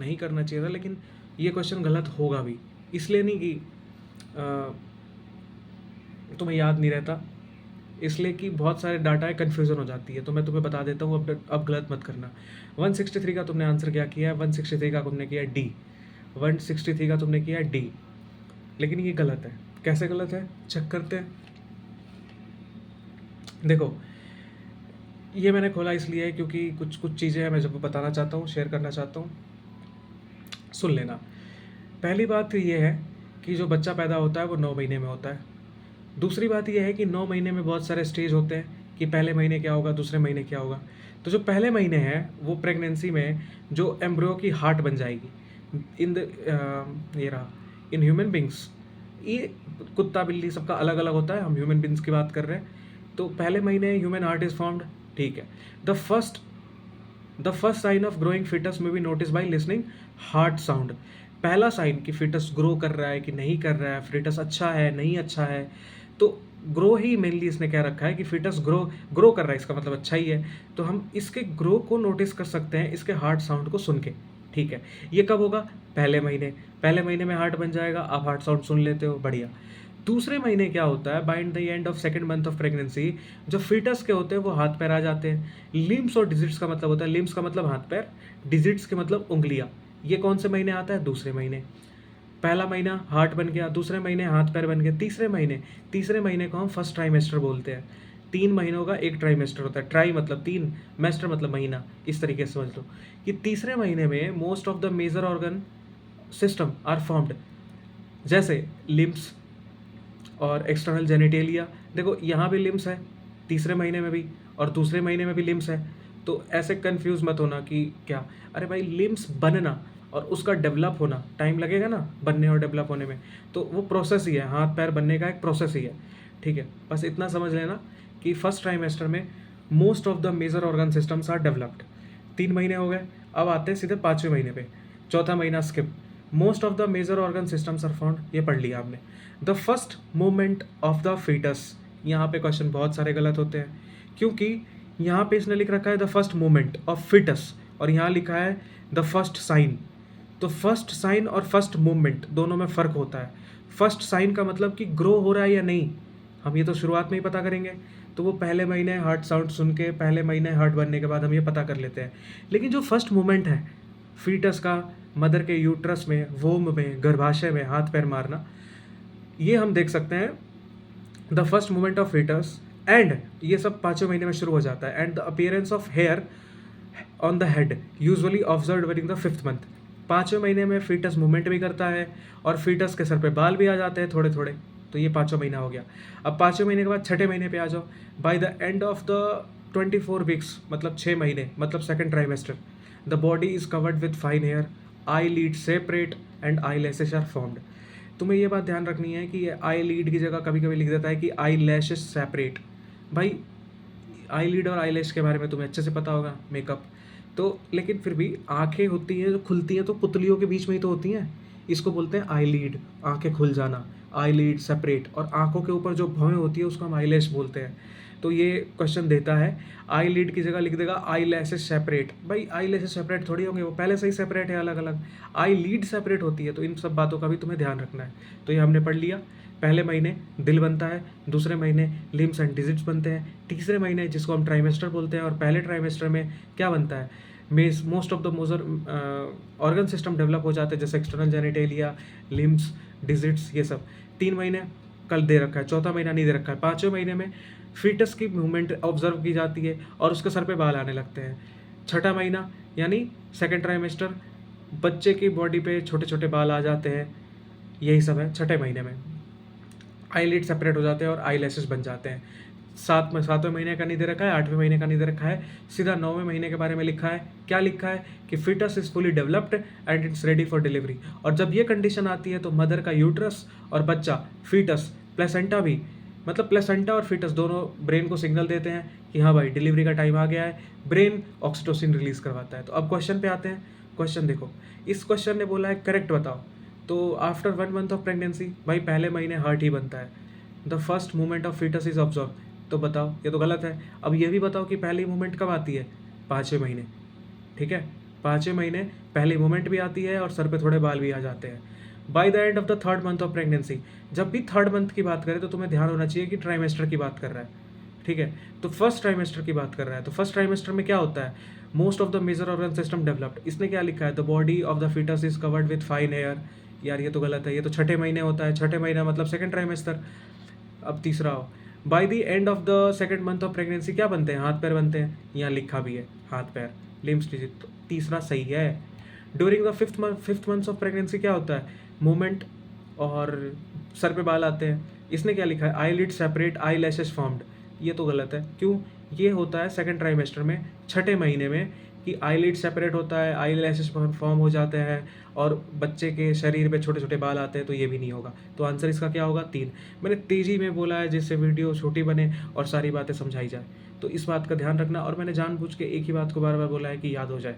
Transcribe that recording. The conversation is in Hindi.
नहीं करना चाहिए था, लेकिन ये क्वेश्चन गलत होगा भी, इसलिए नहीं कि तुम्हें याद नहीं रहता, इसलिए कि बहुत सारे डाटा है, कन्फ्यूज़न हो जाती है। तो मैं तुम्हें बता देता हूँ, अब गलत मत करना। 163 का तुमने आंसर क्या किया है? 163 का तुमने किया डी। 163 का तुमने किया डी, लेकिन ये गलत है। कैसे गलत है, चेक करते हैं। देखो, ये मैंने खोला इसलिए है क्योंकि कुछ कुछ चीज़ें हैं मैं जब बताना चाहता हूँ, शेयर करना चाहता हूँ, सुन लेना। पहली बात ये है कि जो बच्चा पैदा होता है वो 9 महीने में होता है। दूसरी बात ये है कि 9 महीने में बहुत सारे स्टेज होते हैं कि पहले महीने क्या होगा, दूसरे महीने क्या होगा। तो जो पहले महीने हैं वो प्रेगनेंसी में जो एम्ब्रियो की हार्ट बन जाएगी। इन द ये रहा इन ह्यूमन बींग्स, ये कुत्ता बिल्ली सबका अलग अलग होता है, हम ह्यूमन बींग्स की बात कर रहे हैं। तो पहले महीने ह्यूमन हार्ट इज फॉर्म्ड, ठीक है। The first sign of growing foetus में be notice by listening heart sound. पहला साइन कि फिटस ग्रो कर रहा है कि नहीं कर रहा है, फिटस अच्छा है नहीं अच्छा है, तो ग्रो ही मेनली इसने क्या रखा है कि फिटस ग्रो कर रहा है, इसका मतलब अच्छा ही है। तो हम इसके ग्रो को नोटिस कर सकते हैं इसके हार्ट साउंड को सुन के, ठीक है। ये कब होगा? पहले महीने में हार्ट बन जाएगा, आप हार्ट साउंड सुन लेते हो, बढ़िया। दूसरे महीने क्या होता है, bye the end of second month of pregnancy जो फीटस के होते हैं वो हाथ पैर आ जाते हैं। लिम्स और डिजिट्स का मतलब होता है, लिम्स का मतलब हाथ पैर, डिजिट्स के मतलब उंगलियां। ये कौन से महीने आता है? दूसरे महीने। पहला महीना हार्ट बन गया, दूसरे महीने हाथ पैर बन गए, तीसरे महीने को हम फर्स्ट ट्राइमेस्टर बोलते हैं। 3 महीनों का एक ट्राइमेस्टर होता है, ट्राई मतलब 3, मेस्टर मतलब महीना, इस तरीके से समझ लो कि तीसरे महीने में most of the major organ system are formed, जैसे लिम्स और एक्सटर्नल जेनिटेलिया। देखो यहाँ भी लिम्स है तीसरे महीने में भी, और दूसरे महीने में भी लिम्स है। तो ऐसे कंफ्यूज मत होना कि क्या, अरे भाई लिम्स बनना और उसका डेवलप होना टाइम लगेगा ना, बनने और डेवलप होने में, तो वो प्रोसेस ही है, हाथ पैर बनने का एक प्रोसेस ही है, ठीक है। बस इतना समझ लेना कि फर्स्ट ट्राइमेस्टर में most of the major organ systems are developed. 3 महीने हो गए, अब आते हैं सीधे 5वें महीने पे, चौथा महीना skip. Most of the major organ systems are found, ये पढ़ लिया आपने। The first movement of the foetus, यहाँ पे क्वेश्चन बहुत सारे गलत होते हैं क्योंकि यहाँ पे इसने लिख रखा है the first movement of foetus और यहाँ लिखा है द फर्स्ट साइन। तो फर्स्ट साइन और फर्स्ट मूवमेंट दोनों में फ़र्क होता है। फर्स्ट साइन का मतलब कि ग्रो हो रहा है या नहीं, हम ये तो शुरुआत में ही पता करेंगे। तो वो पहले महीने हार्ट साउंड सुन के, पहले महीने हार्ट बनने के बाद हम ये पता कर लेते हैं। लेकिन जो फर्स्ट मूवमेंट है फीटस का, मदर के यूट्रस में, वोम में, गर्भाशय में हाथ पैर मारना, ये हम देख सकते हैं the first movement of foetus, and ये सब 5वें महीने में शुरू हो जाता है। And the appearance of hair on the head usually observe during the 5th month. 5वें महीने में फीटस मूवमेंट भी करता है और फीटस के सर पे बाल भी आ जाते हैं थोड़े थोड़े। तो ये 5वां महीना हो गया। अब 5वें महीने के बाद 6ठे महीने पे आ जाओ। By the end of the 24 weeks, मतलब 6 महीने, मतलब second trimester, the body is covered with fine hair, eyelid separate and eyelashes are formed. तुम्हें ये बात ध्यान रखनी है कि आई लीड की जगह कभी कभी लिख देता है कि आई लैशेस सेपरेट। भाई आई लीड और आई लैश के बारे में तुम्हें अच्छे से पता होगा, मेकअप तो, लेकिन फिर भी आंखें होती हैं जो खुलती हैं तो पुतलियों के बीच में ही तो होती हैं, इसको बोलते हैं आई लीड, आंखें खुल जाना, आई लीड सेपरेट। और आंखों के ऊपर जो भौहें होती है उसको हम आई लैश बोलते हैं। तो ये क्वेश्चन देता है आई लीड की जगह लिख देगा आई लैशेस सेपरेट। भाई आई लैशेस सेपरेट थोड़ी होंगे, वो पहले से ही सेपरेट है अलग अलग। आई लीड सेपरेट होती है, तो इन सब बातों का भी तुम्हें ध्यान रखना है। तो ये हमने पढ़ लिया। पहले महीने दिल बनता है, दूसरे महीने लिम्स एंड डिजिट्स बनते हैं, तीसरे महीने जिसको हम ट्राइमेस्टर बोलते हैं, और पहले ट्राइमेस्टर में क्या बनता है, मोस्ट ऑफ द मोजर ऑर्गन सिस्टम डेवलप हो जाते हैं, जैसे एक्सटर्नल जेनिटेलिया, लिम्स, डिजिट्स, ये सब। 3 महीने कल दे रखा है, चौथा महीना नहीं दे रखा है। 5वें महीने में फीटस की मूवमेंट ऑब्जर्व की जाती है और उसके सर पे बाल आने लगते हैं। 6ठा महीना यानी सेकेंड ट्राइमेस्टर, बच्चे की बॉडी पे छोटे छोटे बाल आ जाते हैं, यही सब है 6ठे महीने में। आईलिड सेपरेट हो जाते हैं और आई लैशेस बन जाते हैं। 7वें महीने का नहीं दे रखा है, 8वें महीने का नहीं दे रखा है, सीधा 9वें महीने के बारे में लिखा है। क्या लिखा है कि foetus is fully developed and it's ready for delivery. और जब ये कंडीशन आती है तो मदर का यूट्रस और बच्चा फीटस, प्लेसेंटा भी, मतलब प्लेसेंटा और फीटस दोनों ब्रेन को सिग्नल देते हैं कि हाँ भाई डिलीवरी का टाइम आ गया है। ब्रेन ऑक्सीटोसिन रिलीज करवाता है। तो अब क्वेश्चन पे आते हैं। क्वेश्चन देखो, इस क्वेश्चन ने बोला है करेक्ट बताओ। तो आफ्टर 1 मंथ ऑफ प्रेगनेंसी, भाई पहले महीने हार्ट ही बनता है। The first movement of foetus is observe, तो बताओ, ये तो गलत है। अब ये भी बताओ कि पहली मूवमेंट कब आती है, 5वें महीने, ठीक है। 5वें महीने पहली मूवमेंट भी आती है और सर पे थोड़े बाल भी आ जाते हैं। Bye the end of the third month of pregnancy, जब भी थर्ड मंथ की बात करें तो तुम्हें ध्यान होना चाहिए कि ट्राइमेस्टर की बात कर रहा है, ठीक है। तो फर्स्ट ट्राइमेस्टर की बात कर रहा है, तो फर्स्ट ट्राइमेस्टर में क्या होता है, most of the major organ system developed. इसने क्या लिखा है, the body of the foetus is covered with fine hair. यार ये तो गलत है, ये तो छठे महीने होता है, छठे महीना मतलब सेकंड ट्राइमेस्टर। अब तीसरा हो, bye the end of the second month of pregnancy क्या बनते हैं, हाथ पैर बनते हैं, यहाँ लिखा भी है हाथ पैर, लिम्स डिजीज, तो तीसरा सही है। During the fifth month of pregnancy क्या होता है, मूवमेंट और सर पे बाल आते हैं। इसने क्या लिखा है, आई lid separate, eye lashes formed. ये तो गलत है, क्यों, ये होता है सेकंड ट्राइमेस्टर में, छठे महीने में, कि आई लिड सेपरेट होता है, आई लैशेस फॉर्म हो जाते हैं और बच्चे के शरीर पे छोटे छोटे बाल आते हैं, तो ये भी नहीं होगा। तो आंसर इसका क्या होगा, 3। मैंने तेज़ी में बोला है जिससे वीडियो छोटी बने और सारी बातें समझाई जाए, तो इस बात का ध्यान रखना। और मैंने जानबूझ के एक ही बात को बार बार बोला है कि याद हो जाए।